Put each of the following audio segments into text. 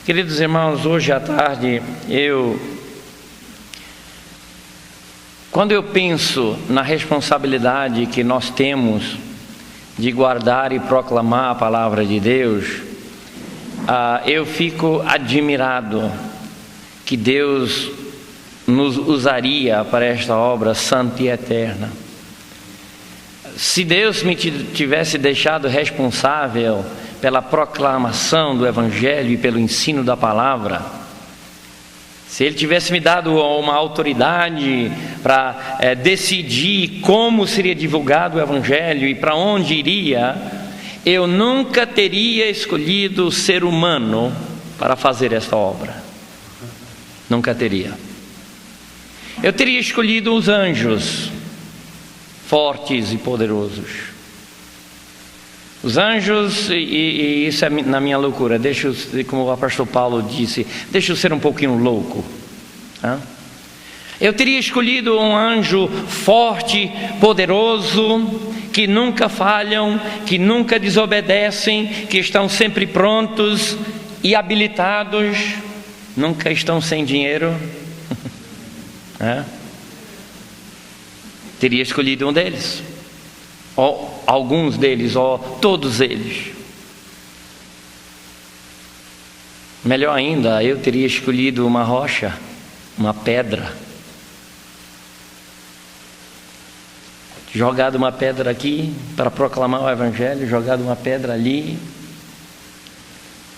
Queridos irmãos, hoje à tarde, quando eu penso na responsabilidade que nós temos de guardar e proclamar a palavra de Deus, eu fico admirado que Deus nos usaria para esta obra santa e eterna. Se Deus me tivesse deixado responsável pela proclamação do Evangelho e pelo ensino da palavra, se Ele tivesse me dado uma autoridade para decidir como seria divulgado o Evangelho e para onde iria, eu nunca teria escolhido o ser humano para fazer esta obra. Nunca teria. Eu teria escolhido os anjos, fortes e poderosos. Os anjos, e isso é na minha loucura, como o apóstolo Paulo disse, deixa eu ser um pouquinho louco. Eu teria escolhido um anjo forte, poderoso, que nunca falham, que nunca desobedecem, que estão sempre prontos e habilitados, nunca estão sem dinheiro. Teria escolhido um deles, ou alguns deles, ou todos eles. Melhor ainda, eu teria escolhido uma rocha, uma pedra, jogado uma pedra aqui para proclamar o Evangelho, jogado uma pedra ali,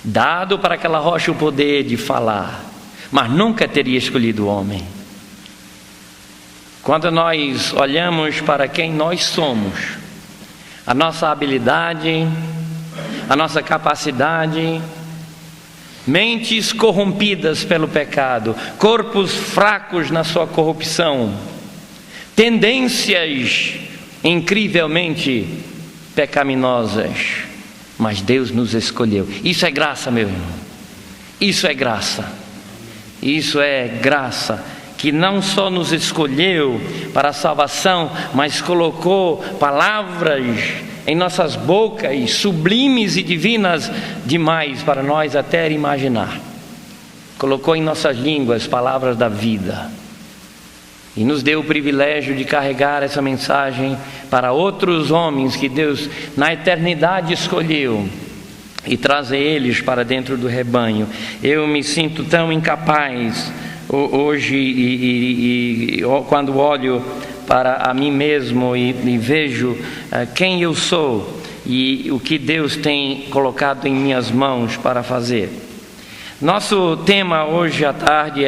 dado para aquela rocha o poder de falar, mas nunca teria escolhido o homem. Quando nós olhamos para quem nós somos, a nossa habilidade, a nossa capacidade, mentes corrompidas pelo pecado, corpos fracos na sua corrupção, tendências incrivelmente pecaminosas, mas Deus nos escolheu. Isso é graça, meu irmão. Isso é graça. Isso é graça, que não só nos escolheu para a salvação, mas colocou palavras em nossas bocas, sublimes e divinas demais para nós até imaginar. Colocou em nossas línguas palavras da vida, e nos deu o privilégio de carregar essa mensagem para outros homens que Deus na eternidade escolheu, e trazer eles para dentro do rebanho. Eu me sinto tão incapaz hoje, e quando olho para a mim mesmo e vejo quem eu sou e o que Deus tem colocado em minhas mãos para fazer. Nosso tema hoje à tarde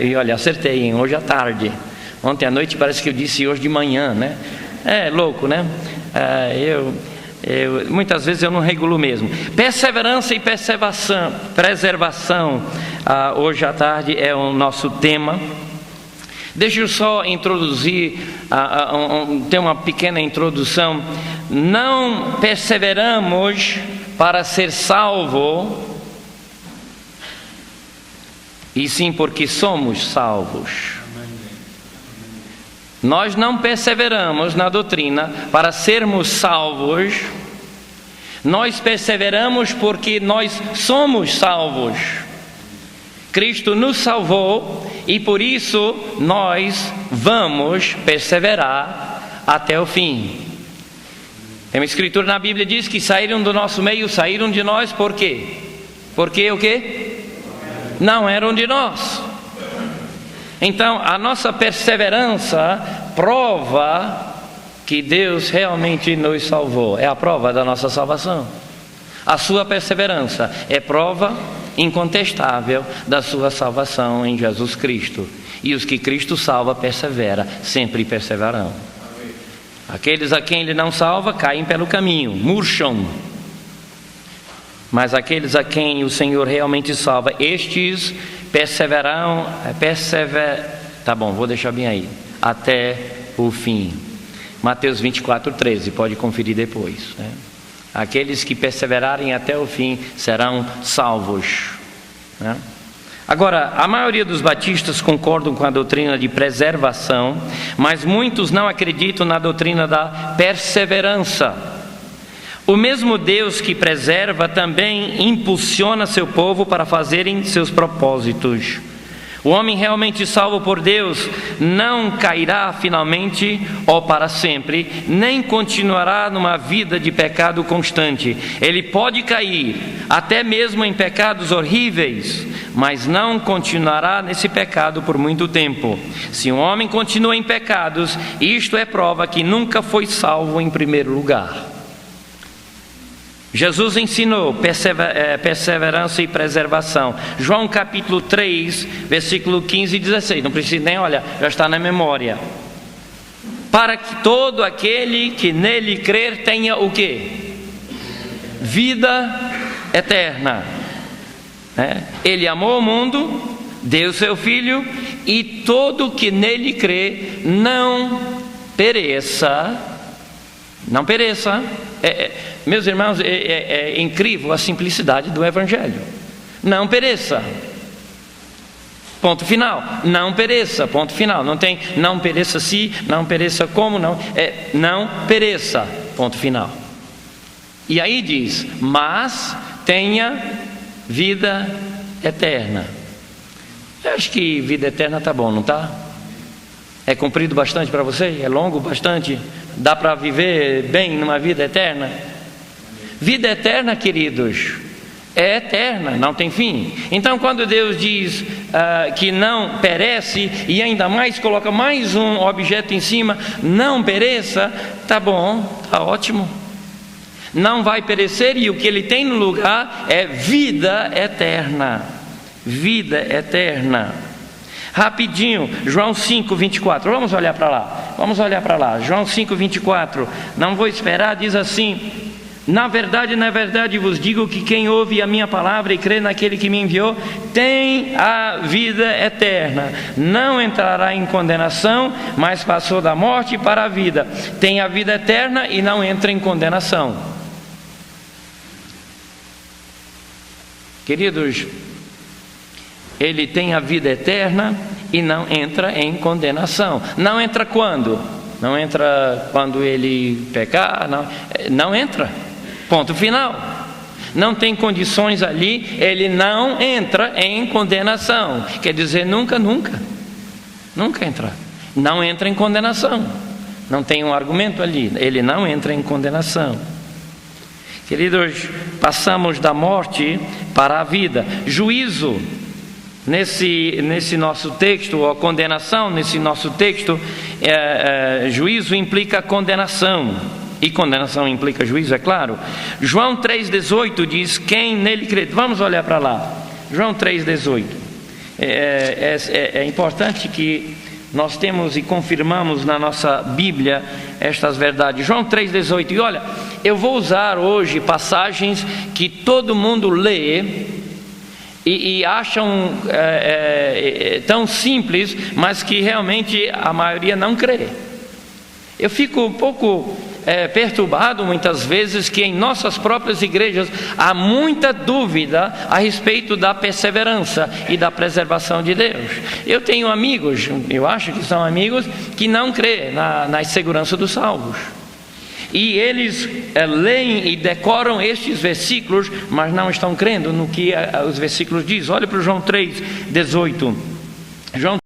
e olha, acertei, hein? Hoje à tarde. Ontem à noite parece que eu disse hoje de manhã, né? É louco, né? Muitas vezes eu não regulo mesmo. Perseverança e preservação, hoje à tarde é o nosso tema. Deixa eu só introduzir, ter uma pequena introdução. Não perseveramos para ser salvo, e sim porque somos salvos. Nós não perseveramos na doutrina para sermos salvos, nós perseveramos porque nós somos salvos. Cristo nos salvou e por isso nós vamos perseverar até o fim. Tem uma escritura na Bíblia que diz que saíram do nosso meio, saíram de nós por quê? Porque o quê? Não eram de nós. Então, a nossa perseverança prova que Deus realmente nos salvou. É a prova da nossa salvação. A sua perseverança é prova incontestável da sua salvação em Jesus Cristo. E os que Cristo salva, persevera, sempre perseverarão. Aqueles a quem Ele não salva, caem pelo caminho, murcham. Mas aqueles a quem o Senhor realmente salva, estes perseverarão, tá bom, vou deixar bem aí, até o fim. Mateus 24:13, pode conferir depois, né? Aqueles que perseverarem até o fim serão salvos, né? Agora, a maioria dos batistas concordam com a doutrina de preservação, mas muitos não acreditam na doutrina da perseverança. O mesmo Deus que preserva também impulsiona seu povo para fazerem seus propósitos. O homem realmente salvo por Deus não cairá finalmente ou para sempre, nem continuará numa vida de pecado constante. Ele pode cair, até mesmo em pecados horríveis, mas não continuará nesse pecado por muito tempo. Se um homem continua em pecados, isto é prova que nunca foi salvo em primeiro lugar. Jesus ensinou perseverança e preservação. João capítulo 3, versículo 15 e 16. Não precisa nem olhar, já está na memória. Para que todo aquele que nele crer tenha o quê? Vida eterna. Ele amou o mundo, deu seu Filho, e todo que nele crê não pereça. Não pereça. Meus irmãos, é incrível a simplicidade do Evangelho. Não pereça. Ponto final. Não pereça. Ponto final. Não tem não pereça se, não pereça como, não. Não pereça. Ponto final. E aí diz, mas tenha vida eterna. Eu acho que vida eterna está bom, não está? É comprido bastante para você? É longo bastante? Dá para viver bem numa vida eterna? Vida eterna, queridos, é eterna, não tem fim. Então, quando Deus diz que não perece, e ainda mais coloca mais um objeto em cima, não pereça, tá bom, tá ótimo. Não vai perecer, e o que ele tem no lugar é vida eterna. Vida eterna. Rapidinho, João 5, 24. Vamos olhar para lá. João 5, 24. Não vou esperar, diz assim: na verdade vos digo que quem ouve a minha palavra e crê naquele que me enviou tem a vida eterna. Não entrará em condenação, mas passou da morte para a vida. Tem a vida eterna e não entra em condenação. Queridos, ele tem a vida eterna e não entra em condenação. Não entra quando? Não entra quando ele pecar, não entra. Ponto final. Não tem condições ali, ele não entra em condenação. Quer dizer, nunca entra. Não entra em condenação. Não tem um argumento ali, ele não entra em condenação. Queridos, passamos da morte para a vida. Juízo, nesse nosso texto, ou condenação, nesse nosso texto, juízo implica condenação. E condenação implica juízo, é claro. João 3,18 diz: quem nele crê. Vamos olhar para lá. João 3,18. É importante que nós temos e confirmamos na nossa Bíblia estas verdades. João 3,18. E olha, eu vou usar hoje passagens que todo mundo lê e acham tão simples, mas que realmente a maioria não crê. Eu fico um pouco perturbado muitas vezes que em nossas próprias igrejas há muita dúvida a respeito da perseverança e da preservação de Deus. Eu tenho amigos, eu acho que são amigos, que não crê na segurança dos salvos. E eles leem e decoram estes versículos, mas não estão crendo no que os versículos dizem. Olha para o João 3,18. João